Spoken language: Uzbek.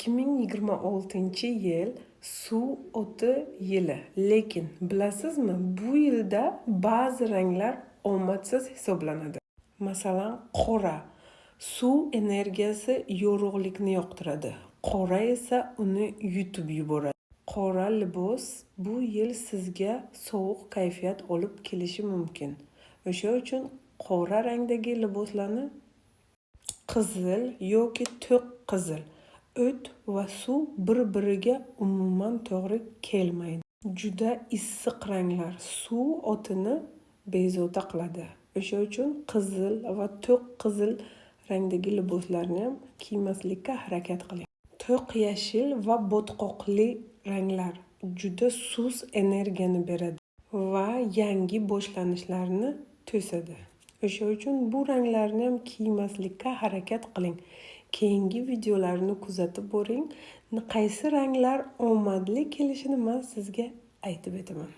2026-yil suv o'ti yili. Lekin bilasizmi, bu yilda ba'zi ranglar omadsiz hisoblanadi. Masalan, qora. Suv energiyasi yorug'likni yoqtiradi. Qora esa uni yutib yuboradi. Qora libos bu yil sizga sovuq kayfiyat olib kelishi mumkin. O'sha uchun qora rangdagi liboslarni qizil yoki to'q qizil, o't va suv bir-biriga umuman to'g'ri kelmaydi. Juda issiq ranglar suv o'tini bezovta qiladi. O'sha uchun qizil va to'q qizil rangdagi liboslarni ham kiymaslikka harakat qiling. To'q yashil va botqoqli ranglar juda sust energiyani beradi va yangi boshlanishlarni to'sadi. O'sha uchun bu ranglarni ham kiymaslikka harakat qiling. Keyingi videolarni kuzatib boring. Qaysi ranglar omadli kelishini men sizga aytib beraman.